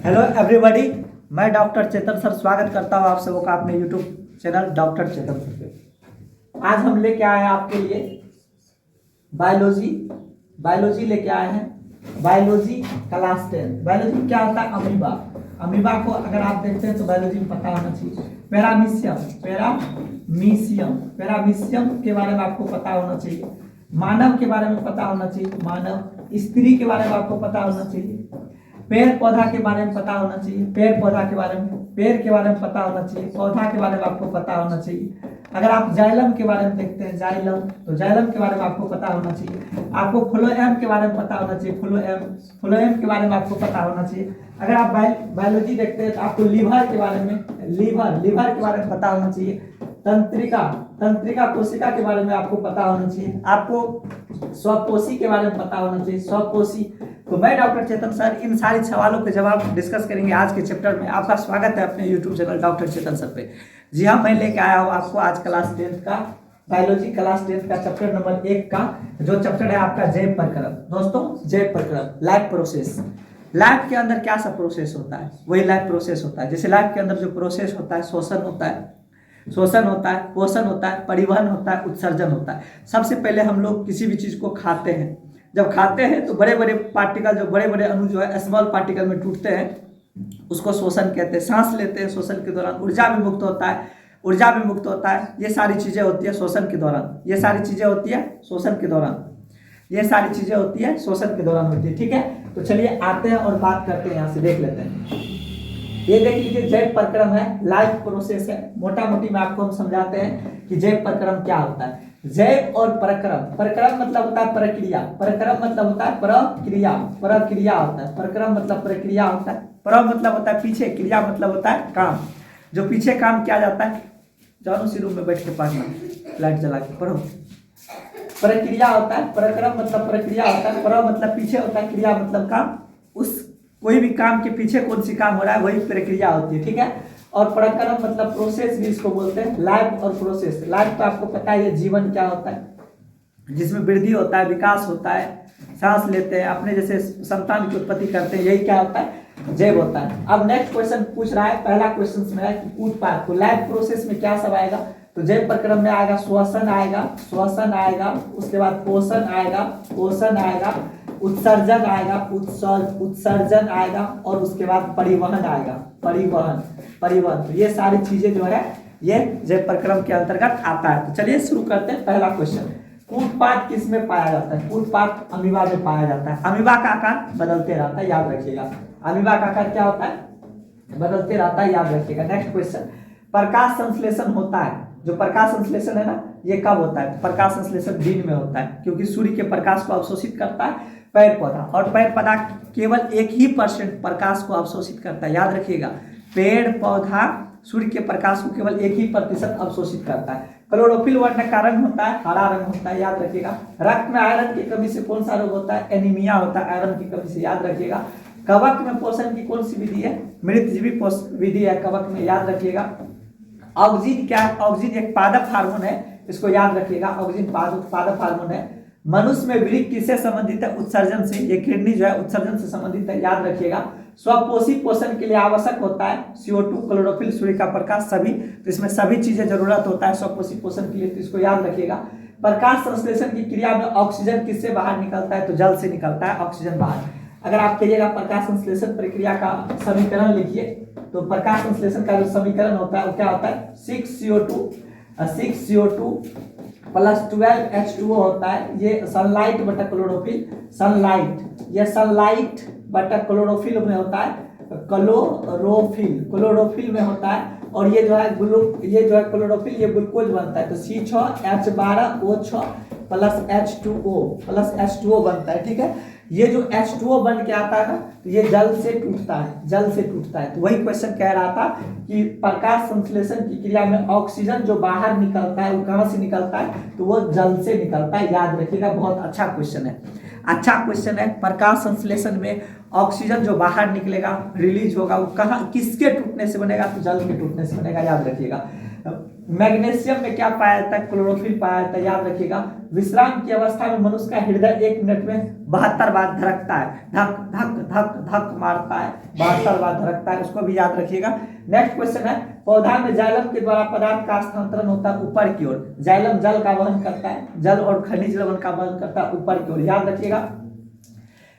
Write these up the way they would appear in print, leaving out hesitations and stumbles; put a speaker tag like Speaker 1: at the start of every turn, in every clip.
Speaker 1: Hello everybody. मैं doctor चेतन sir स्वागत करता हूँ आप सबों का अपने यूट्यूब चैनल डॉक्टर चेतन सर पे। आज हम लेके आए हैं आपके लिए बायोलॉजी लेके आए हैं। Biology class 10। बायोलॉजी में क्या होता है? अमीबा। अमीबा को अगर आप देखते हैं तो बायोलॉजी में पता होना चाहिए। पैरामीशियम के बारे में आपको पता होना चाहिए। मानव के बारे में पता होना चाहिए। मानव स्त्री के बारे में आपको पता होना चाहिए। पेड़ पौधा के बारे में पता होना चाहिए। पेड़ के बारे में पता होना चाहिए। पौधा के बारे में आपको पता होना चाहिए। अगर आप जाइलम के बारे में देखते हैं तो जाइलम के बारे में आपको पता होना चाहिए। आपको फ्लोएम के बारे में पता होना चाहिए। फ्लोएम के बारे में आपको पता होना चाहिए। अगर आप बायोलॉजी देखते हैं तो आपको लीवर के बारे में पता होना चाहिए। तंत्रिका कोशिका के बारे में आपको पता होना चाहिए। आपको स्वपोषी के बारे में पता होना चाहिए। स्वपोषी। तो मैं डॉक्टर चेतन सर इन सारे सवालों के जवाब डिस्कस करेंगे आज के चैप्टर में। आपका स्वागत है अपने यूट्यूब चैनल डॉक्टर चेतन सर पे। जी हाँ, मैं लेके आया हूँ आपको आज क्लास 10 का बायोलॉजी क्लास 10 का चैप्टर नंबर 1 का जो चैप्टर है आपका जैव प्रक्रम। दोस्तों, जैव प्रक्रम लाइफ प्रोसेस। लाइफ के अंदर क्या सा प्रोसेस होता है? वही लाइफ प्रोसेस होता है। जैसे लाइफ के अंदर जो प्रोसेस होता है, शोषण होता है, पोषण होता है, परिवहन होता है, उत्सर्जन होता है। सबसे पहले हम लोग किसी भी चीज को खाते हैं। जब खाते हैं तो बड़े बड़े पार्टिकल, जो बड़े बड़े अणु जो है स्मॉल पार्टिकल में टूटते हैं, उसको शोषण कहते हैं। सांस लेते हैं, शोषण के दौरान ऊर्जा भी मुक्त होता है। ये सारी चीजें होती है शोषण के दौरान। ये सारी चीजें होती है शोषण के दौरान होती है। ठीक है, तो चलिए आते हैं और बात करते हैं। यहाँ से देख लेते हैं। ये देख लीजिए, जैव प्रक्रम है, लाइफ प्रोसेस है। मोटा मोटी में आपको हम समझाते हैं कि जैव प्रक्रम क्या होता है। जैव और प्रक्रम मतलब होता है प्रक्रिया। प्रक्रम मतलब होता है प्रक्रिया होता है। प्रक्रम मतलब प्रक्रिया होता है। मतलब होता है पीछे, क्रिया मतलब होता है काम। जो पीछे काम किया जाता है, जानो सी रूम में बैठ के पढ़ना, लाइट जला के पढ़ो। प्रक्रिया होता है। प्रक्रम मतलब प्रक्रिया होता है। मतलब पीछे होता है, क्रिया मतलब काम। उस कोई भी काम के पीछे कौन सी काम हो रहा है वही प्रक्रिया होती है। ठीक है, और प्रक्रम मतलब प्रोसेस भी इसको बोलते हैं। लाइफ और प्रोसेस। लाइफ तो आपको पता है, ये जीवन क्या होता है, जिसमें वृद्धि होता है, विकास होता है, सांस लेते हैं, अपने जैसे संतान की उत्पत्ति करते हैं, यही क्या होता है? जैव होता है। अब नेक्स्ट क्वेश्चन पूछ रहा है, पहला क्वेश्चन में है कि उत्पाद। तो लाइफ प्रोसेस में क्या सब आएगा? तो जैव प्रक्रम में आएगा श्वसन आएगा, उसके बाद पोषण आएगा, उत्सर्जन आएगा, और उसके बाद परिवहन आएगा। परिवहन। तो ये सारी चीजें जो है ये जैव प्रक्रम के अंतर्गत आता है। तो चलिए शुरू करते हैं। पहला क्वेश्चन, कूटपाद किस में पाया जाता है? कूटपाद अमीबा में पाया जाता है। अमीबा का आकार बदलते रहता है, याद रखिएगा। अमीबा का आकार क्या होता है? बदलते रहता है, याद रखिएगा। नेक्स्ट क्वेश्चन, प्रकाश संश्लेषण होता है। जो प्रकाश संश्लेषण है ना, ये कब होता है? प्रकाश संश्लेषण दिन में होता है, क्योंकि सूर्य के प्रकाश को अवशोषित करता है पेड़ पौधा, और पेड़ पौधा केवल 1% प्रकाश को अवशोषित करता है, याद रखिएगा। पेड़ पौधा सूर्य के प्रकाश को केवल 1% अवशोषित करता है। क्लोरोफिल वर्ण का रंग होता है हरा रंग होता है, याद रखिएगा। रक्त में आयरन की कमी से कौन सा रोग होता है? एनीमिया होता है, आयरन की कमी से, याद रखिएगा। कवक में पोषण की कौन सी विधि है? मृतजीवी विधि है कवक में, याद रखिएगा। ऑक्सीजन क्या है? ऑक्सीजन एक पादप हार्मोन है, इसको याद रखिएगा। ऑक्सीजन पादप हार्मोन है। मनुष्य में वृक्क किससे संबंधित है? उत्सर्जन से। ये किडनी जो है उत्सर्जन से संबंधित है, याद रखिएगा। स्वपोषी पोषण के लिए आवश्यक होता है CO2, क्लोरोफिल, सूर्य का प्रकाश, सभी। तो इसमें सभी चीजें जरूरत होता है स्वपोषी पोषण के लिए, तो इसको याद रखिएगा। प्रकाश संश्लेषण की क्रिया में ऑक्सीजन किससे बाहर निकलता है? तो जल से निकलता है ऑक्सीजन बाहर। अगर आप कहिएगा प्रकाश संश्लेषण प्रक्रिया का समीकरण लिखिए, तो प्रकाश संश्लेषण का जो समीकरण होता है वो क्या होता है? 6CO2 प्लस 12H2O होता है। ये सनलाइट बटा क्लोरोफिल, ये सनलाइट बटा क्लोरोफिल में होता है, क्लोरोफिल में होता है। और ये जो है क्लोरोफिल, ये ग्लूकोज बनता है। तो C6H12O6 प्लस H2O बनता है। ठीक है, ये जो H2O बन के आता है ना, तो ये जल से टूटता है। तो वही क्वेश्चन कह रहा था कि प्रकाश संश्लेषण की क्रिया में ऑक्सीजन जो बाहर निकलता है वो कहां से निकलता है? तो वो जल से निकलता है, याद रखिएगा। बहुत अच्छा क्वेश्चन है। प्रकाश संश्लेषण में ऑक्सीजन जो बाहर निकलेगा, रिलीज होगा, वो कहां, किसके टूटने से बनेगा? तो जल के टूटने से बनेगा, याद रखिएगा। मैग्नीशियम में क्या पाया जाता है? क्लोरोफिल पाया जाता है, याद रखिएगा। विश्राम की अवस्था में मनुष्य का हृदय 1 मिनट में 72 बार धड़कता है, धक धक धक धक मारता है, 72 बार धड़कता है, उसको भी याद रखिएगा। नेक्स्ट क्वेश्चन है, पौधा में जाइलम के द्वारा पदार्थ का स्थानांतरण होता है ऊपर की ओर। जाइलम जल का वहन करता है, जल और खनिज लवण का वहन करता है ऊपर की ओर, याद रखिएगा।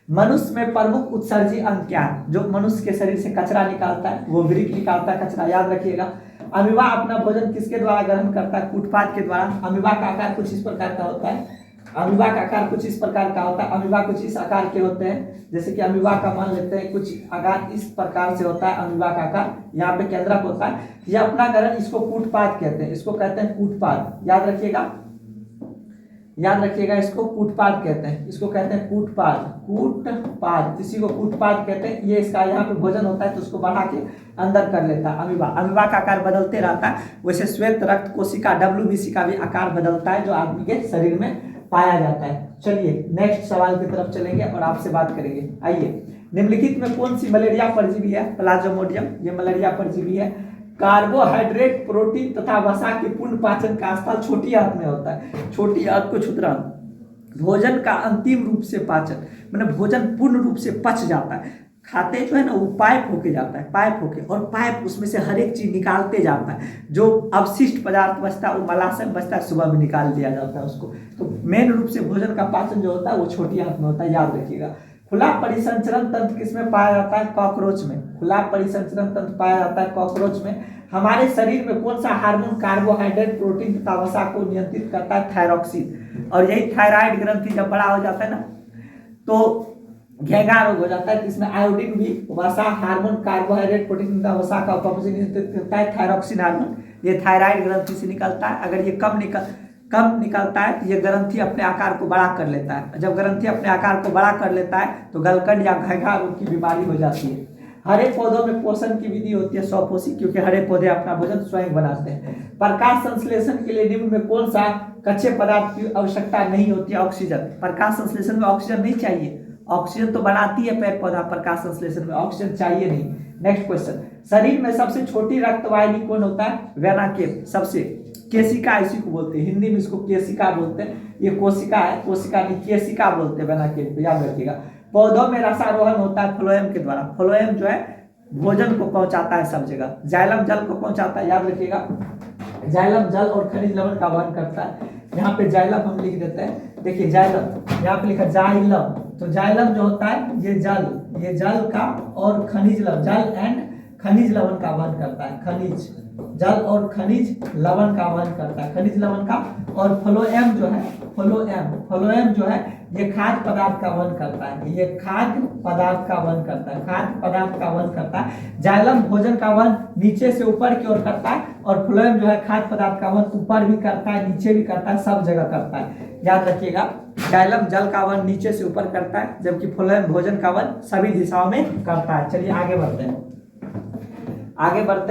Speaker 1: मनुष्य में प्रमुख उत्सर्जी अंग क्या है? जो मनुष्य के शरीर से कचरा निकालता है वो वृक्क निकालता है कचरा, याद रखिएगा। अमीबा अपना भोजन किसके द्वारा ग्रहण करता है? कूटपाद के द्वारा। अमीबा का आकार कुछ इस प्रकार का होता है, अमीबा का आकार कुछ इस प्रकार का होता है। अमीबा कुछ इस आकार के होते हैं, जैसे कि अमीबा का मान लेते हैं कुछ आकार इस प्रकार से होता है। अमीबा का आकार यहाँ पे केंद्रक होता है। यह अपना ग्रहण, इसको कूटपाद कहते हैं, इसको कहते हैं कूटपाद, याद रखिएगा, याद रखिएगा। इसको कूटपाद कहते हैं, इसको कहते हैं कूटपाद, कूटपाद, इसी को कूटपाद कहते हैं। ये इसका यहाँ पे भोजन होता है तो उसको बढ़ा के अंदर कर लेता है अमीबा। अमीबा का आकार बदलते रहता है, वैसे श्वेत रक्त कोशिका WBC का भी आकार बदलता है जो आदमी के शरीर में पाया जाता है। चलिए नेक्स्ट सवाल की तरफ चलेंगे और आपसे बात करेंगे। आइए, निम्नलिखित में कौन सी मलेरिया परजीवी है? प्लाज्मोडियम, ये मलेरिया परजीवी है। कार्बोहाइड्रेट, प्रोटीन तथा वसा के पूर्ण पाचन का स्थल छोटी आंत में होता है। छोटी आंत को छुतरा भोजन का अंतिम रूप से पाचन, मतलब भोजन पूर्ण रूप से पच जाता है, खाते जो है ना वो पाइप होके जाता है, पाइप होके, और पाइप उसमें से हर एक चीज निकालते जाता है। जो अवशिष्ट पदार्थ बचता है वो मलाशय बचता है, सुबह में निकाल दिया जाता है उसको। तो मेन रूप से भोजन का पाचन जो होता है वो छोटी आंत में होता है, याद रखिएगा। खुला परिसंचरण तंत्र किसमें पाया जाता है? कॉकरोच में। खुला परिसंचरण तंत्र पाया जाता है कॉकरोच में। हमारे शरीर में कौन सा हार्मोन कार्बोहाइड्रेट, प्रोटीन तथा वसा को नियंत्रित करता है? थायरॉक्सिन। और यही थायराइड ग्रंथि जब बड़ा हो जाता है ना तो घेंघा रोग हो जाता है, तो इसमें आयोडीन भी वसा हार्मोन कार्बोहाइड्रेट, प्रोटीन तथा वसा का उपस्थिति नियंत्रित करता है, थायरॉक्सिन हार्मोन। ये थायराइड ग्रंथि से निकलता है। अगर ये कम निकलता है तो ये ग्रंथि अपने आकार को बड़ा कर लेता है। जब ग्रंथि अपने आकार को बड़ा कर लेता है तो गलकंड या घेंघा रोग की बीमारी हो जाती है। हरे पौधों में पोषण की विधि होती है स्वपोषी, क्योंकि हरे पौधे अपना भोजन स्वयं बनाते हैं। प्रकाश संश्लेषण के लिए निम्न में कौन सा कच्चे पदार्थ की आवश्यकता नहीं होती है? ऑक्सीजन। प्रकाश संश्लेषण में ऑक्सीजन नहीं चाहिए, ऑक्सीजन तो बनाती है पेड़ पौधा, प्रकाश संश्लेषण में ऑक्सीजन चाहिए नहीं। नेक्स्ट क्वेश्चन, शरीर में सबसे छोटी रक्त वाहिनी कौन होता है? वेना केव, सबसे। केशिका इसी को बोलते हैं, हिंदी में इसको केशिका बोलते हैं। ये कोशिका है, कोशिका नहीं केशिका बोलते हैं वेना केव को, याद रखिएगा। पौधों में रसारोहण होता है फ्लोएम के द्वारा। फ्लोएम जो है भोजन को पहुंचाता है सब जगह। जाइलम जल को पहुंचाता है, याद रखिएगा। जाइलम जल और खनिज लवण का वहन करता है। यहाँ पे जाइलम हम लिख देते हैं, देखिए जाइलम, यहाँ पे लिखा जाइलम। तो जाइलम जो होता है ये जल का और खनिज लवण, जल एंड खनिज लवण का वहन करता है। खनिज, जल और खनिज लवण का वहन करता है, खनिज लवण का। और फ्लोएम जो है, फ्लोएम जो है ये खाद्य पदार्थ का वहन करता है, ये खाद्य पदार्थ का वहन करता है, खाद्य पदार्थ का वहन करता है। जाइलम भोजन का वहन नीचे से ऊपर की ओर करता है, और फ्लोएम जो है खाद्य पदार्थ का वहन ऊपर भी करता है, नीचे भी करता है, सब जगह करता है, याद रखिएगा। जाइलम जल का वहन नीचे से ऊपर करता है, जबकि फ्लोएम भोजन का वहन सभी दिशाओं में करता है। चलिए आगे बढ़ते हैं,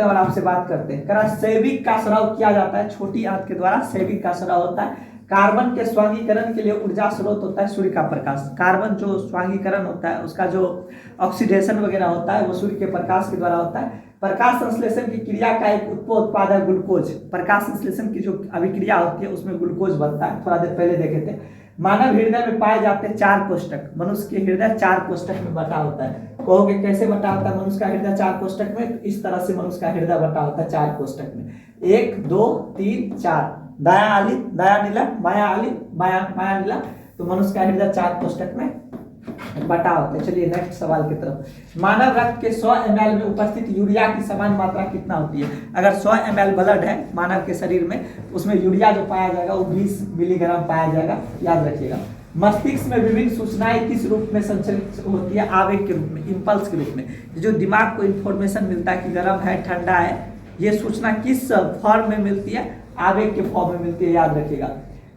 Speaker 1: और आपसे बात करते हैं। सेविक का स्राव किया जाता है छोटी आंत के द्वारा, सेविक का स्राव होता है। कार्बन के स्वांगीकरण के लिए ऊर्जा स्रोत होता है सूर्य का प्रकाश। कार्बन जो स्वांगीकरण होता है उसका जो ऑक्सीडेशन वगैरह होता है वो सूर्य के प्रकाश के द्वारा होता है। प्रकाश संश्लेषण की क्रिया का एक उत्पाद है ग्लूकोज। प्रकाश संश्लेषण की जो अभिक्रिया होती है उसमें ग्लूकोज बनता है, थोड़ा देर पहले देखे थे। मानव हृदय में पाए जाते हैं 4 कोष्ठक। मनुष्य के हृदय 4 कोष्ठक में बटा होता है। कहोगे कैसे बटा होता है मनुष्य का हृदय 4 कोष्ठक में? इस तरह से मनुष्य का हृदय बटा होता है 4 कोष्ठक में, 1 2 3 4। दाया आली, दाया नीला, बाया आली, बाया नीला। तो मनुष्य का हृदय 4 कोष्ठक में बटा होता है। चलिए नेक्स्ट सवाल की तरफ। मानव रक्त के 100 ml में उपस्थित यूरिया की समान मात्रा कितना होती है? अगर 100 ml ब्लड है मानव के शरीर में, उसमें यूरिया जो पाया जाएगा वो 20 मिलीग्राम पाया जाएगा, याद रखिएगा। मस्तिष्क में विभिन्न सूचनाएं किस रूप में संचालित होती है? आवेग के रूप में, इंपल्स के रूप में। जो दिमाग को इंफॉर्मेशन मिलता है कि गर्म है ठंडा है, ये सूचना किस फॉर्म में मिलती है? आवेग के फॉर्म में मिलती है, याद रखिएगा।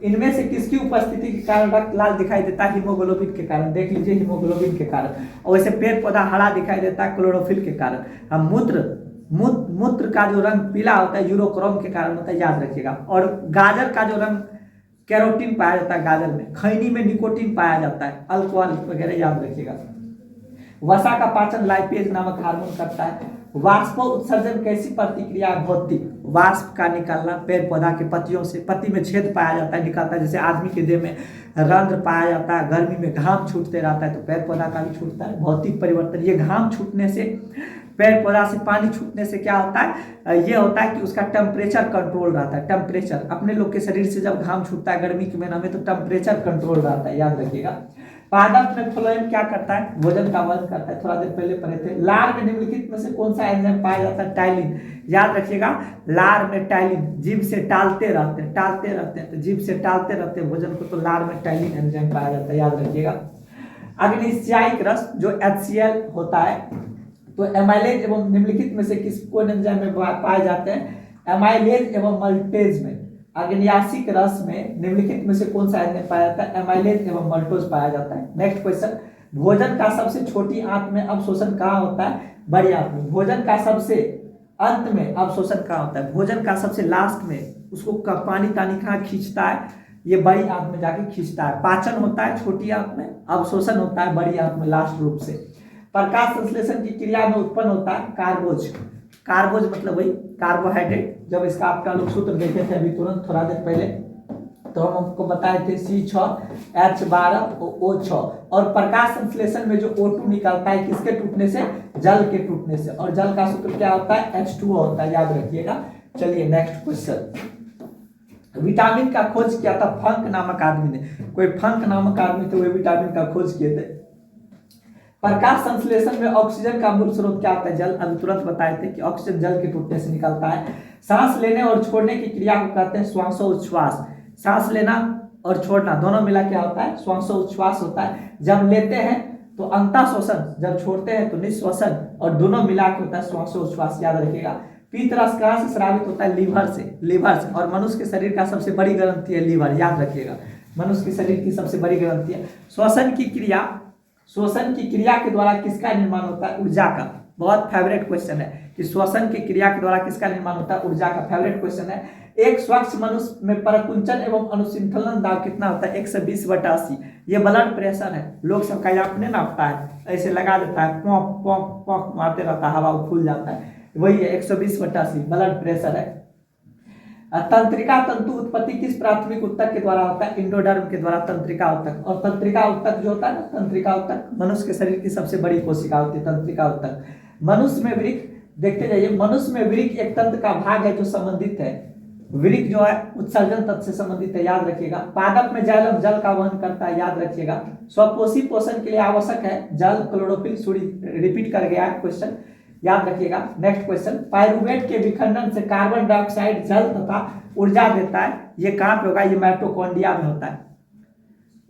Speaker 1: इनमें से किसकी उपस्थिति के कारण रक्त लाल दिखाई देता है? हीमोग्लोबिन के कारण। देख लीजिए हीमोग्लोबिन के कारण। और वैसे पेड़ पौधा हरा दिखाई देता है क्लोरोफिल के कारण। हम मूत्र का जो रंग पीला होता है यूरोक्रोम के कारण होता है, याद रखिएगा। और गाजर का जो रंग कैरोटीन पाया जाता है गाजर में। खैनी में निकोटीन पाया जाता है, अल्कोहल वगैरह, याद रखिएगा। वसा का पाचन लाइपेज नामक हार्मोन करता है। वाष्प उत्सर्जन कैसी प्रतिक्रिया? भौतिक। वाष्प का निकलना पेड़ पौधा के पत्तियों से, पत्ती में छेद पाया जाता है, निकलता है, जैसे आदमी के देह में रंध्र पाया जाता है, गर्मी में घाम छूटते रहता है तो पेड़ पौधा का भी छूटता है। भौतिक परिवर्तन, ये घाम छूटने से, पेड़ पौधा से पानी छूटने से क्या होता है, ये होता है कि उसका टेम्परेचर कंट्रोल रहता है। टेम्परेचर, अपने लोग के शरीर से जब घाम छूटता है गर्मी के महीना में तो टेम्परेचर कंट्रोल रहता है, याद रखिएगा। पादप में फ्लोएम क्या करता है, भोजन का वहन करता है, थोड़ा देर पहले पढ़े थे। लार में निम्नलिखित में से कौन सा एंजाइम पाया जाता है, टाइलिन, याद रखिएगा। लार में टाइलिन, जीभ से टालते रहते हैं, टालते रहते हैं, तो जीभ से टालते रहते हैं भोजन को, तो लार में टाइलिन एंजाइम पाया जाता है, याद रखिएगा। अग्निश्चायिक रस जो HCl होता है, तो एमाइलेज एवं निम्नलिखित में से किस कौन एंजाइम में पाए जाते हैं, एमाइलेज एवं मल्टेज में। अग्न्यासिक रस में निम्नलिखित में से कौन सा एंजाइम पाया जाता है, एमाइलेज एवं मल्टोज पाया जाता है। नेक्स्ट क्वेश्चन, भोजन का सबसे छोटी आंत में अवशोषण कहाँ होता है, बड़ी आंत में। भोजन का सबसे अंत में अवशोषण कहाँ होता है, भोजन का सबसे लास्ट में उसको पानी तानी कहाँ खींचता है, ये बड़ी आंत में जाके खींचता है। पाचन होता है छोटी आंत में, अवशोषण होता है बड़ी आंत में लास्ट रूप से। प्रकाश संश्लेषण की क्रिया में उत्पन्न होता है कार्बोज, कार्बोज मतलब वही कार्बोहाइड्रेट। जब इसका आपका लोग सूत्र देखे थे अभी तुरंत थोड़ा देर पहले, तो हम आपको बताए थे C6H12O6। और प्रकाश संश्लेषण में जो O2 निकलता है किसके टूटने से, जल के टूटने से, और जल का सूत्र क्या होता है, H2O होता है, याद रखिएगा। चलिए नेक्स्ट क्वेश्चन, विटामिन का खोज किया था फंक नामक आदमी ने, कोई फंक नामक आदमी थे, वो विटामिन का खोज किए थे। प्रकाश संश्लेषण में ऑक्सीजन का मूल स्रोत क्या होता है, जल, अभी तुरंत बताए थे कि ऑक्सीजन जल के टूटने से निकलता है। सांस लेने और छोड़ने की क्रिया को कहते हैं श्वासोच्छ्वास। सांस लेना और छोड़ना दोनों मिला क्या होता है, श्वासोच्छ्वास होता है। जब लेते हैं तो अंतःश्वसन, जब छोड़ते हैं तो निःश्वसन, और दोनों मिला के होता है श्वासोच्छ्वास, याद रखिएगा। पीत रस कहाँ से स्रावित होता है, लीवर से, लीवर से। और मनुष्य के शरीर का सबसे बड़ी ग्रंथि है लीवर, याद रखिएगा। मनुष्य के शरीर की सबसे बड़ी ग्रंथि है। श्वसन की क्रिया, श्वसन की क्रिया के द्वारा किसका निर्माण होता है, ऊर्जा का। बहुत फेवरेट क्वेश्चन है कि श्वसन की क्रिया के द्वारा किसका निर्माण होता है, ऊर्जा का। फेवरेट क्वेश्चन है। एक स्वच्छ मनुष्य में परकुंचन एवं अनुसिंथलन दाब कितना होता है, 120/80। ये ब्लड प्रेशर है, लोग सबका आपने नापता है, ऐसे लगा देता है, पॉक पॉक पॉक मारते रहता है, हवा फूल जाता है, वही है 120/80 ब्लड प्रेशर है। तंत्रिका तंतु उत्पत्ति किस प्राथमिक उत्तक के द्वारा होता है, इंडोडर्म के द्वारा तंत्रिका उत्तक। और तंत्रिका उत्तक जो होता है ना, तंत्रिका उत्तक मनुष्य के शरीर की सबसे बड़ी कोशिका होती है, तंत्रिका उत्तक। मनुष्य में वृक्क, देखते जाइए, मनुष्य में वृक्क एक तंत्र का भाग है जो संबंधित है, वृक्क जो है उत्सर्जन तंत्र से संबंधित है, याद रखिएगा। पादप में जाइलम जल का वहन करता है, याद रखिएगा। स्वपोषी पोषण के लिए आवश्यक है जल, क्लोरोफिल, सूर्य, रिपीट कर गया है क्वेश्चन, याद रखिएगा। नेक्स्ट क्वेश्चन, पायरुवेट के विखंडन से कार्बन डाइऑक्साइड जल तथा ऊर्जा देता है, ये कहां पे होगा, ये माइटोकॉन्ड्रिया में होता है।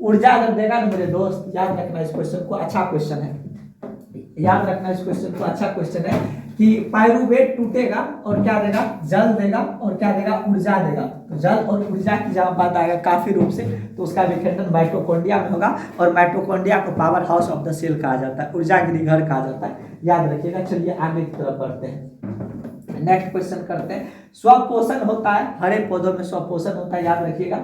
Speaker 1: ऊर्जा अगर देगा ना मेरे दोस्त, याद रखना इस क्वेश्चन को, अच्छा क्वेश्चन है, याद रखना इस क्वेश्चन को, अच्छा क्वेश्चन है कि पायरुवेट टूटेगा और क्या देगा, जल देगा, और क्या देगा, ऊर्जा देगा। तो जल और ऊर्जा की जब बात आएगा काफी रूप से, तो उसका विखंडन माइटोकॉन्ड्रिया में होगा, और माइटोकॉन्ड्रिया को powerhouse of the cell कहा जाता है, ऊर्जा गृहघर कहा जाता है, याद रखिएगा। चलिए आगे की तरफ बढ़ते हैं, नेक्स्ट क्वेश्चन करते हैं। स्वपोषण होता है, हरे पौधों में स्वपोषण होता है, याद रखिएगा।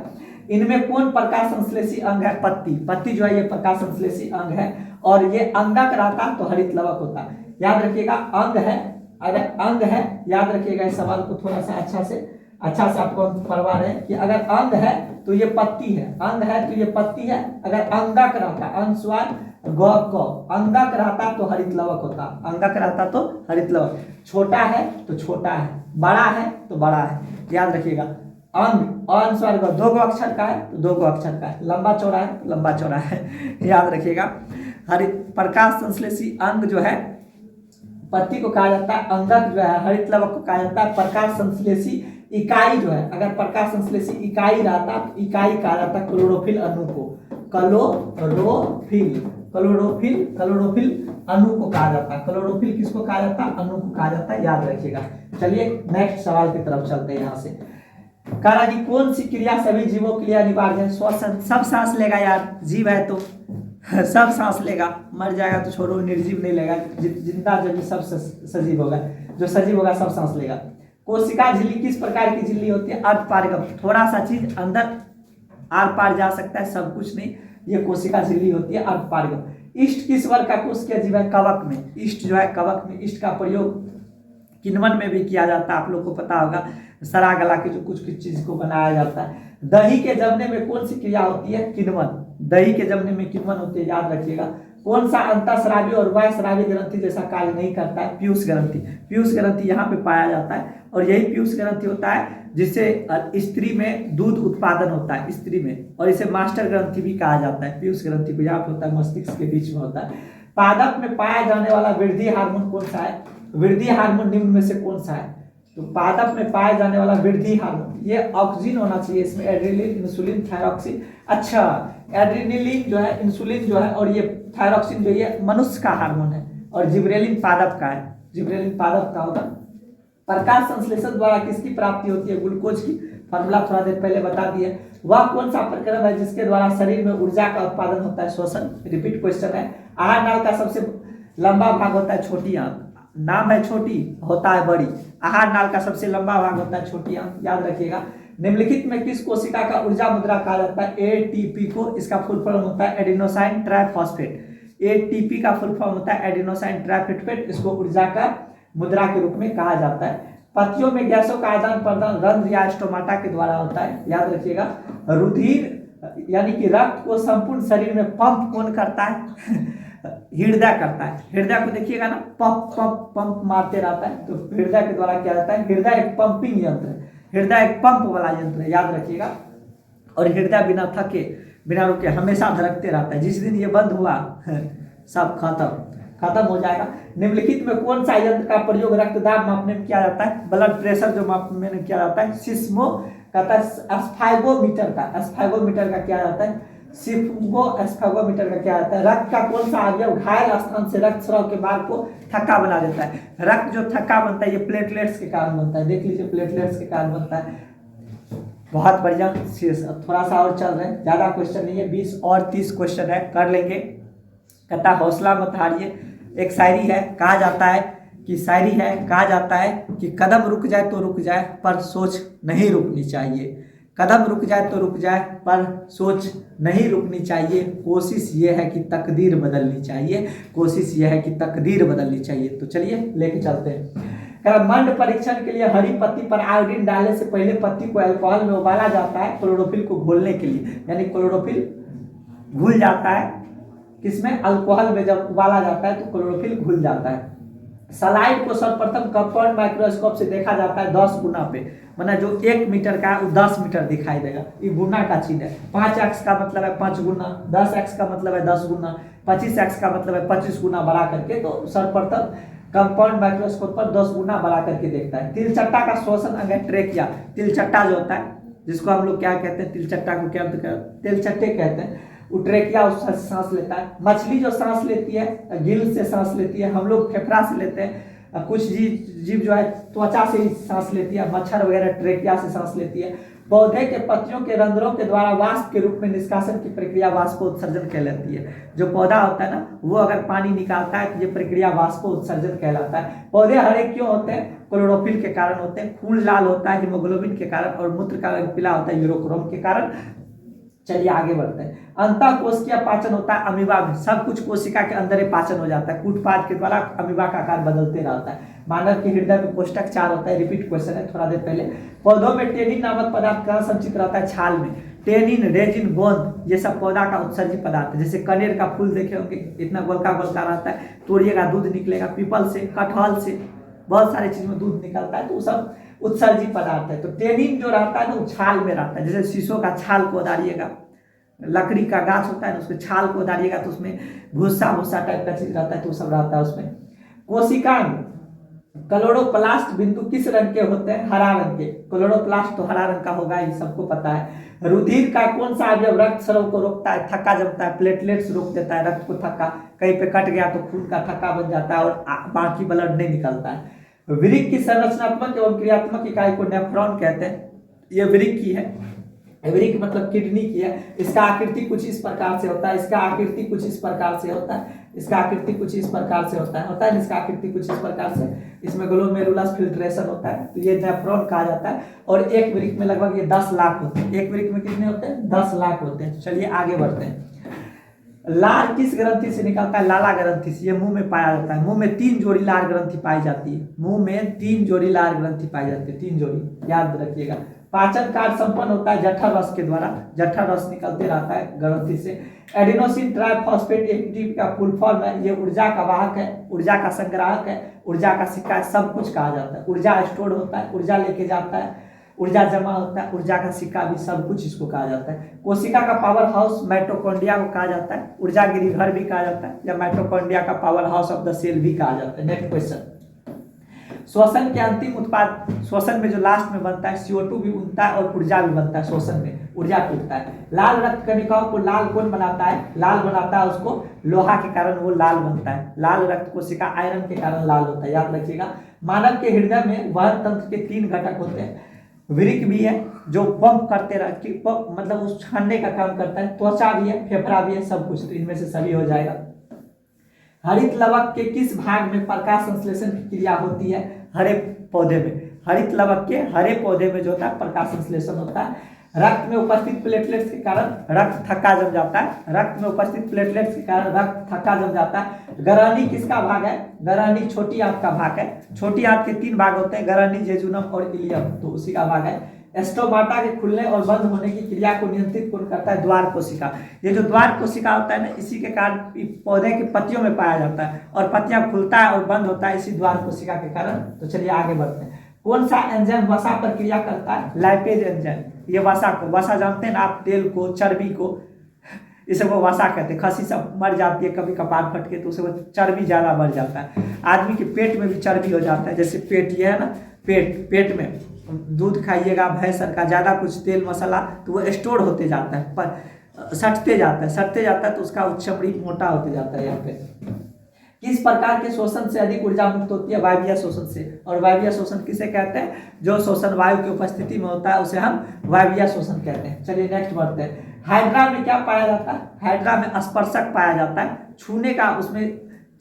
Speaker 1: इनमें कौन प्रकाश संश्लेषी अंग है, पत्ती। पत्ती जो है ये प्रकाश संश्लेषी अंग है, और ये अंगक रहता तो हरित लवक होता, याद रखिएगा। अंग है, अगर अंग है, याद रखिएगा इस सवाल को थोड़ा सा अच्छा से आपको पढ़वा रहे हैं कि अगर अंग है तो ये पत्ती है, अंग है तो ये पत्ती है। अगर अंगक रहता, अनुस्वार अंगक रहता तो हरित लवक होता, अंगक रहता तो हरित लवक। छोटा है तो छोटा है, बड़ा है तो बड़ा है, याद रखिएगा। अंग अनुस्वार दो गो अक्षर का है तो दो गो अक्षर का है, लंबा चौड़ा है तो लंबा चौड़ा है, याद रखिएगा। हरित प्रकाश संश्लेषी अंग जो है पत्ती को कहा जाता है, अंगक जो है हरित लवक को कहा जाता है। प्रकाश संश्लेषी इकाई जो है, अगर प्रकाश संश्लेषी इकाई रहता तो इकाई कहा जाता है क्लोरोफिल अणु को, क्लोरोफिल अणु को कहा जाता है। क्लोरोफिल किसको कहा जाता है, अणु को कहा जाता है, याद रखिएगा। चलिए नेक्स्ट सवाल की तरफ चलते हैं। यहाँ से कह रहा कि कौन सी क्रिया सभी जीवों के लिए अनिवार्य है, श्वसन। सब सांस लेगा यार, जीव है तो सब सांस लेगा, मर जाएगा तो छोड़ो, निर्जीव नहीं लेगा, जिंदा जब सब सजीव होगा, जो सजीव होगा सब सांस लेगा। कोशिका झिल्ली किस प्रकार की झिल्ली होती है, अर्धपारगम, थोड़ा सा चीज अंदर आर पार जा सकता है, सब कुछ नहीं, ये कोशिका झिल्ली होती है, अर्धपारगम। इष्ट किस वर्ग का कोशिकीय जीव है, कवक में। इष्ट जो है कवक में, इष्ट का प्रयोग किण्वन में भी किया जाता है, आप लोग को पता होगा। सड़ा गला के जो कुछ कुछ चीज को बनाया जाता है। दही के जमने में कौन सी क्रिया होती है? किण्वन। दही के जमने में किण्वन होती है, याद रखिएगा। कौन सा अंतःस्रावी और बाह्यस्रावी ग्रंथि जैसा कार्य नहीं करता है? पीयूष ग्रंथि। पीयूष ग्रंथि यहाँ पे पाया जाता है और यही पीयूष ग्रंथि होता है जिससे स्त्री में दूध उत्पादन होता है, स्त्री में, और इसे मास्टर ग्रंथि भी कहा जाता है। पीयूष ग्रंथि को यहाँ पे होता है, मस्तिष्क के बीच में होता है। पादप में पाया जाने वाला वृद्धि हार्मोन कौन सा है? वृद्धि हार्मोन निम्न में से कौन सा है? तो पादप में पाया जाने वाला वृद्धि हार्मोन, ये ऑक्सीजन होना चाहिए इसमें, एड्रेनलिन, इंसुलिन, थायरॉक्सिन। अच्छा, एड्रेनलिन जो है, इंसुलिन जो है, और ये थायरॉक्सिन जो ये मनुष्य का हार्मोन है, और जिब्रेलिन पादप का है। जिब्रेलिन पादप का होगा। प्रकाश संश्लेषण द्वारा किसकी प्राप्ति होती है? ग्लूकोज की। फॉर्मूला थोड़ा देर पहले बता दिए। वह कौन सा प्रक्रम है जिसके द्वारा शरीर में ऊर्जा का उत्पादन होता है? श्वसन। रिपीट क्वेश्चन है। आहार नाल का सबसे लंबा भाग होता है छोटी आंत। नाम है छोटी, होता है बड़ी। आहार नाल का सबसे लंबा भाग होता है छोटी आंत, याद रखिएगा। निम्नलिखित में किस कोशिका का ऊर्जा मुद्रा कहा जाता है? एटीपी को। इसका फुल फॉर्म होता है एडिनोसाइन ट्राइफॉस्फेट। एटीपी का फुल फॉर्म होता है एडिनोसाइन ट्राइफॉस्फेट। इसको ऊर्जा का मुद्रा के रूप में कहा जाता है। पत्तियों में गैसों का आदान प्रदान रंध्र या स्टोमाटा के द्वारा होता है, याद रखिएगा। रुधिर यानी कि रक्त को संपूर्ण शरीर में पंप कौन करता है? हृदय करता है। हृदय को देखिएगा ना, पंप पंप पंप मारते रहता है, तो हृदय के द्वारा किया जाता है। हृदय एक पंपिंग यंत्र है, हृदय एक पंप वाला यंत्र है, याद रखिएगा। और हृदय बिना थके बिना रुके हमेशा धड़कते रहता है। जिस दिन ये बंद हुआ सब खत्म हो जाएगा। निम्नलिखित में कौन सा यंत्र का प्रयोग रक्तदाब मापने में किया जाता है? ब्लड प्रेशर जो मापने में किया जाता है, सिस्मो कहता है स्फाइगोमीटर का। स्फाइगोमीटर का क्या जाता है? स्फाइगोमीटर का क्या जाता है? रक्त का कौन सा अवयव घायल स्थान से रक्त स्राव के मार्ग को थक्का बना देता है? रक्त जो थक्का बनता है ये प्लेटलेट्स के कारण बनता है, देख लीजिए, प्लेटलेट्स के कारण बनता है। बहुत बढ़िया। थोड़ा सा और चल रहे हैं, ज्यादा क्वेश्चन नहीं है, 20 और 30 क्वेश्चन है, कर लेंगे। कहता हौसला मत हारिए। एक शायरी है, कहा जाता है कि कदम रुक जाए तो रुक जाए पर सोच नहीं रुकनी चाहिए। कदम रुक जाए तो रुक जाए पर सोच नहीं रुकनी चाहिए। कोशिश ये है कि तकदीर बदलनी चाहिए। कोशिश ये है कि तकदीर बदलनी चाहिए। तो चलिए लेके चलते हैं। मंड परीक्षण के लिए हरी पत्ती पर आयोडीन डालने से पहले पत्ती को अल्कोहल में उबाला जाता है क्लोरोफिल को घोलने के लिए, यानी क्लोरोफिल घुल जाता है किसमें? अल्कोहल में जब उबाला जाता है तो क्लोरोफिल घुल जाता है। सलाइड को सर्वप्रथम कंपाउंड माइक्रोस्कोप से देखा जाता है 10 गुना पे, माना जो 1 मीटर का वो 10 मीटर दिखाई देगा। ये गुना का चिन्ह है। 5x का मतलब है 5 गुना, 10x का मतलब है 10 गुना, 25x का मतलब है 25 गुना बढ़ा करके, तो सर्वप्रथम कंपाउंड माइक्रोस्कोप पर 10 गुना बढ़ा करके देखता है। तिलचट्टा का श्वसन अंग है ट्रेकिया। तिलचट्टा जो होता है, जिसको हम लोग क्या कहते हैं? तिलचट्टा को क्या तिलचट्टे कहते हैं। ट्रेकिया उससे सांस लेता है। मछली जो सांस लेती है गिल से सांस लेती है, हम लोग फेफड़ा से लेते हैं। कुछ जीव जो है त्वचा से ही सांस लेती है, मच्छर वगैरह ट्रेकिया से सांस लेती है। पौधे के पत्तियों के रंध्रों के द्वारा वाष्प के रूप में निष्कासन की प्रक्रिया वाष्पोत्सर्जन कहलाती है। जो पौधा होता है ना, वो अगर पानी निकालता है तो ये प्रक्रिया वाष्पोत्सर्जन कहलाता है। पौधे हरे क्यों होते हैं? क्लोरोफिल के कारण होते हैं। खून लाल होता है हीमोग्लोबिन के कारण, और मूत्र का रंग पीला होता है यूरोक्रोम के कारण। चलिए आगे बढ़ते हैं। अंतःकोशिकीय पाचन होता है अमीबा में। सब कुछ कोशिका के अंदर ही पाचन हो जाता है। कूटपाद के द्वारा अमीबा का आकार बदलते रहता है। मानव के हृदय में कोष्ठक 4 होता है। रिपीट क्वेश्चन है थोड़ा देर पहले। पौधों में टेनिन नामक पदार्थ कहाँ संचित रहता है? छाल में। टेनिन, रेजिन, गोंद ये सब पौधा का उत्सर्जी पदार्थ है। जैसे कनेर का फूल देखे होंगे, इतना गोलका गोलका रहता है, तोड़िएगा दूध निकलेगा। पीपल से, कटहल से, बहुत सारी चीज में दूध निकलता है, तो वो सब उत्सर्जी पदार्थ है। तो टेनिन जो रहता है ना, वो छाल में रहता है। जैसे शीशों का छाल को उदारिएगा, लकड़ी का गाछ होता है ना, उसके छाल को उदारिएगा तो उसमें भूसा भूसा टाइप का चीज रहता है, तो वो सब रहता है उसमें। कोशिकांग क्लोरोप्लास्ट बिंदु किस रंग के होते हैं? हरा रंग के। क्लोरोप्लास्ट तो हरा रंग का होगा, ये सबको पता है। रुधिर का कौन सा अवयव रक्त स्राव को रोकता है? थक्का जमता है, प्लेटलेट्स रोक देता है रक्त को थक्का। कहीं पे कट गया तो खून का थक्का बन जाता है और बाकी ब्लड नहीं निकलता है। वृक्क की संरचनात्मक एवं क्रियात्मक इकाई को नेफ्रॉन कहते हैं। ये वृक्क की है, वृक्क मतलब किडनी की है। इसका आकृति कुछ इस प्रकार से होता है, इसका आकृति कुछ इस प्रकार से होता है, इसका आकृति कुछ इस प्रकार से होता है इसका आकृति कुछ इस प्रकार से। इसमें ग्लोमेरुलस फिल्ट्रेशन होता है, तो ये नेफ्रॉन कहा जाता है। और एक वृक्क में लगभग ये 10 लाख होते हैं। एक वृक्क में कितने होते हैं? 10 लाख होते हैं। चलिए आगे बढ़ते हैं। लार किस ग्रंथि से निकलता है? लाला ग्रंथि से। ये मुंह में पाया जाता है। मुंह में 3 जोड़ी लार ग्रंथि पाई जाती है। मुंह में 3 जोड़ी लार ग्रंथि पाई जाती है, 3 जोड़ी, याद रखिएगा। पाचन कार्य संपन्न होता है जठर रस के द्वारा। जठर रस निकलते रहता है ग्रंथि से। एडिनोसिन ट्राइफॉस्फेट एटीपी का फुल फॉर्म है। ये ऊर्जा का वाहक है, ऊर्जा का संग्राहक है, ऊर्जा का सिक्का है, सब कुछ कहा जाता है। ऊर्जा स्टोर होता है, ऊर्जा लेके जाता है, ऊर्जा जमा होता है, ऊर्जा का सिक्का भी, सब कुछ इसको कहा जाता है। कोशिका का पावर हाउस माइटोकॉन्ड्रिया को कहा जाता है। ऊर्जा गिरिघर भी कहा जाता है, या माइटोकॉन्ड्रिया का powerhouse of the cell भी कहा जाता है। नेक्स्ट क्वेश्चन, श्वसन के अंतिम उत्पाद, श्वसन में जो लास्ट में बनता है CO2 भी बनता है और ऊर्जा भी बनता है। श्वसन में ऊर्जा टूटता है। लाल रक्त कणिकाओं को लाल कौन बनाता है? लाल बनाता है उसको लोहा के कारण वो लाल बनता है। लाल रक्त कोशिका आयरन के कारण लाल होता है, याद रखिएगा। मानव के हृदय में वहन तंत्र के 3 घटक होते हैं। वृक्क भी है जो पंप करते रहते, मतलब उस छानने का काम करता है। त्वचा भी है, फेफड़ा भी है, सब कुछ। तो इनमें से सभी हो जाएगा। हरित लवक के किस भाग में प्रकाश संश्लेषण की क्रिया होती है? हरे पौधे में। हरित लवक के हरे पौधे में जो होता है प्रकाश संश्लेषण होता है। रक्त में उपस्थित प्लेटलेट्स के कारण रक्त थक्का जम जाता है। रक्त में उपस्थित प्लेटलेट्स के कारण रक्त थक्का जम जाता है। गरानी किसका भाग है? गरानी छोटी आंत का भाग है। छोटी आंत के 3 भाग होते हैं, गरानी, जेजुनम और इलियम, तो उसी का भाग है। स्टोमाटा के खुलने और बंद होने की क्रिया को नियंत्रित कौन करता है? द्वार कोशिका। ये जो द्वार कोशिका होता है ना, इसी के कारण पौधे की पत्तियों में पाया जाता है, और पत्तियां खुलता है और बंद होता है इसी द्वार कोशिका के कारण। तो चलिए आगे बढ़ते हैं। कौन सा एंजाइम वसा पर क्रिया करता है? Lipase enzyme. ये वसा को, वसा जानते हैं ना आप, तेल को, चर्बी को, इसे वो वसा कहते हैं। खसी सब मर जाती है कभी कपार फट के, तो उसे वो चर्बी ज्यादा बढ़ जाता है। आदमी के पेट में भी चर्बी हो जाता है। जैसे पेट ये है ना, पेट में दूध खाइएगा भैंस का, ज्यादा कुछ तेल मसाला, तो वो स्टोर होते जाता है, पर सटते जाता है तो उसका चमड़ी मोटा होते जाता है। यहाँ पे किस प्रकार के शोषण से अधिक ऊर्जा मुक्त होती है? वायवीय शोषण से। और वायवीय शोषण किसे कहते हैं? जो शोषण वायु की उपस्थिति में होता है उसे हम वायवीय शोषण कहते हैं। चलिए नेक्स्ट बढ़ते हैं। हाइड्रा में क्या पाया जाता है? हाइड्रा में स्पर्शक पाया जाता है, छूने का उसमें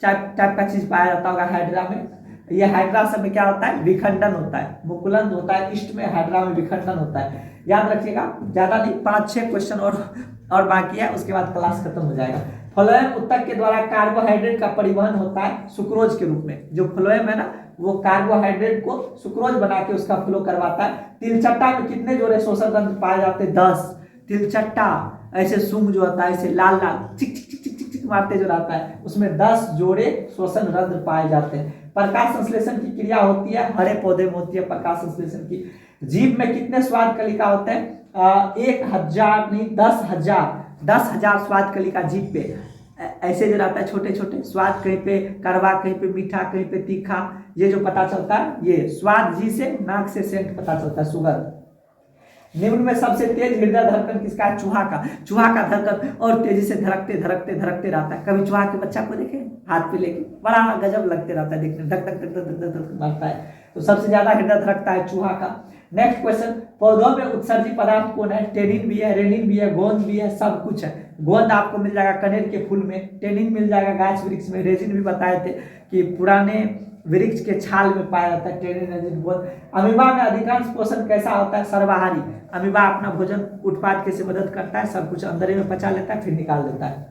Speaker 1: टाइप का चीज पाया जाता होगा हाइड्रा में। ये हाइड्रा सब में क्या होता है? विखंडन होता है, मुकुलन होता है। ईस्ट में हाइड्रा में विखंडन होता है, याद रखिएगा। ज्यादा नहीं, 5-6 क्वेश्चन और बाकी है, उसके बाद क्लास खत्म हो जाएगा। फ्लोएम उत्तक के द्वारा कार्बोहाइड्रेट का परिवहन होता है सुक्रोज के रूप में। जो फ्लोएम है ना, वो कार्बोहाइड्रेट को सुक्रोज बना के उसका फ्लो करवाता है। तिलचट्टा में कितने जोड़े शोषण तंत्र पाए जाते हैं? 10। तिलचट्टा ऐसे सूंग जो होता है, ऐसे लाल लाल चिक चिक चिक चिक चिक मारते जो रहता है, उसमें 10 जोड़े शोषण रंध्र पाए जाते हैं। प्रकाश संश्लेषण की क्रिया होती है, हरे पौधे में होती है प्रकाश संश्लेषण की। जीभ में कितने स्वाद कलिका होते हैं? 1000 नहीं, 10,000 स्वाद कलिका जीभ पे ऐसे जो रहता है, छोटे छोटे स्वाद, कहीं पे कड़वा, कहीं पे मीठा, कहीं पे तीखा। ये जो पता चलता है, ये स्वाद जी से, नाक से सेंट पता चलता है, सुगंध। निम्न में सबसे तेज हृदय धड़कन किसका है? चूहा का। चूहा का धड़कन और तेजी से धड़कते धड़कते धड़कते रहता है। कभी चूहा के बच्चा को देखे हाथ पे लेके, बड़ा गजब लगते रहता है देखने, धक धक धक धक धक धक मारता है। तो सबसे ज्यादा हृदय धड़कता है चूहा का। नेक्स्ट क्वेश्चन, पौधों में उत्सर्जी पदार्थ कौन है? टेनिन भी है, रेनिन भी है, गोंद भी है, सब कुछ है। गोंद आपको मिल जाएगा कनेर के फूल में, टेनिन मिल जाएगा गाछ वृक्ष में, रेजिन भी बताए थे कि पुराने वृक्ष के छाल में पाया जाता है टेनिन, रेजिन, गोंद। अमीबा में अधिकांश पोषण कैसा होता है? सर्वाहारी। अमीबा अपना भोजन उत्पाद कैसे मदद करता है? सब कुछ अंदर में पचा लेता है, फिर निकाल देता है।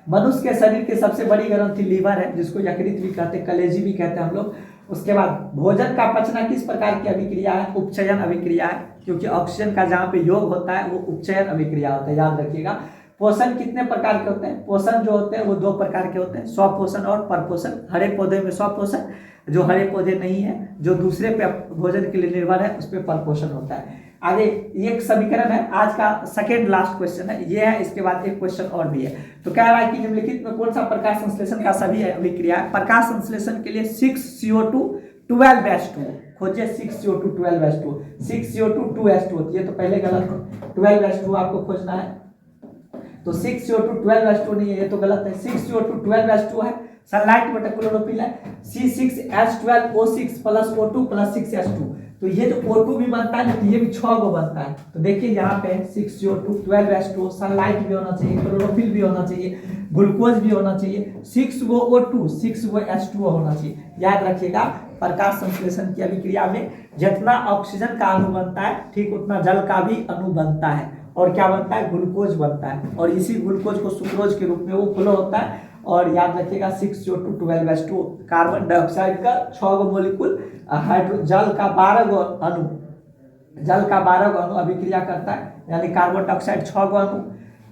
Speaker 1: मनुष्य के शरीर की सबसे बड़ी ग्रंथि लीवर है, जिसको यकृत भी कहते हैं, कलेजी भी कहते हैं हम लोग। उसके बाद भोजन का पचना किस प्रकार की अभिक्रिया है? उपचयन अभिक्रिया है, क्योंकि ऑक्सीजन का जहाँ पे योग होता है वो उपचयन अभिक्रिया होता है, याद रखिएगा। पोषण कितने प्रकार के होते हैं? पोषण जो होते हैं वो 2 प्रकार के होते हैं, स्वपोषण और परपोषण। हरे पौधे में स्वपोषण, जो हरे पौधे नहीं है, जो दूसरे पे भोजन के लिए निर्भर है, उस पर परपोषण होता है। आगे एक समीकरण है, आज का सेकेंड लास्ट क्वेश्चन है ये है, इसके बाद एक क्वेश्चन और भी है। तो कह रहा है कि निम्नलिखित में कौन सा प्रकाश संश्लेषण का सभी अभिक्रिया है? प्रकाश संश्लेषण के लिए 6CO2 12H2 खोजिए। 6CO2 12H2, 6CO2 2H2 होती है, तो पहले गलत है, 12H2 आपको खोजना है। तो 6CO2 12H2 नहीं है, ये तो गलत है। 6CO2 12H2 है, सनलाइट बटा क्लोरोफिल है, C6H12O6 plus O2 plus 6H2। तो ये जो O2 भी बनता है ना, तो ये भी 6 गो बनता है। तो देखिए यहाँ पे 6CO2 12H2, सनलाइट भी होना चाहिए, क्लोरोफिल भी होना चाहिए, ग्लूकोज भी होना चाहिए, 6 गो O2 6 गो H2O होना चाहिए। याद रखिएगा, प्रकाश संश्लेषण की अभिक्रिया में जितना ऑक्सीजन का अणु बनता है, ठीक उतना जल का भी अणु बनता है। और क्या बनता है, ग्लूकोज बनता है, और इसी ग्लूकोज को सुक्रोज के रूप में वो फ्लो होता है। और याद रखिएगा 6CO2 12H2 कार्बन डाइऑक्साइड का 6 गो मोलिकुल, जल का 12 गो अणु, जल का 12 गो अणु अभिक्रिया करता है, यानी कार्बन डाइऑक्साइड 6 गो अणु,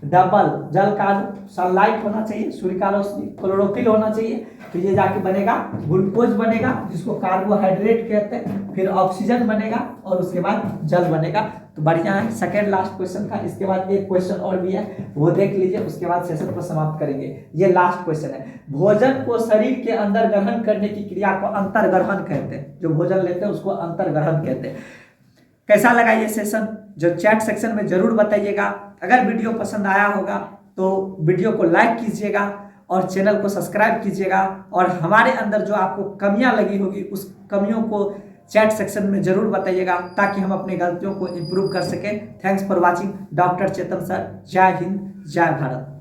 Speaker 1: डबल जल का अणु, सनलाइट होना चाहिए, सूर्य का रोशनी, क्लोरोफिल होना चाहिए, फिर ये जाके बनेगा ग्लूकोज बनेगा जिसको कार्बोहाइड्रेट कहते हैं, फिर ऑक्सीजन बनेगा और उसके बाद जल बनेगा। तो बढ़िया है, सेकेंड लास्ट क्वेश्चन था। इसके बाद एक क्वेश्चन और भी है, वो देख लीजिए, उसके बाद सेशन को समाप्त करेंगे। ये लास्ट क्वेश्चन है, भोजन को शरीर के अंदर ग्रहण करने की क्रिया को अंतर्ग्रहण कहते हैं। जो भोजन लेते हैं उसको अंतर्ग्रहण कहते हैं। कैसा लगा ये सेशन, जो चैट सेक्शन में जरूर बताइएगा। अगर वीडियो पसंद आया होगा तो वीडियो को लाइक कीजिएगा और चैनल को सब्सक्राइब कीजिएगा, और हमारे अंदर जो आपको कमियां लगी होगी उस कमियों को चैट सेक्शन में जरूर बताइएगा, ताकि हम अपनी गलतियों को इम्प्रूव कर सकें। Thanks for watching. Doctor Chetan sir, जय हिंद, जय भारत।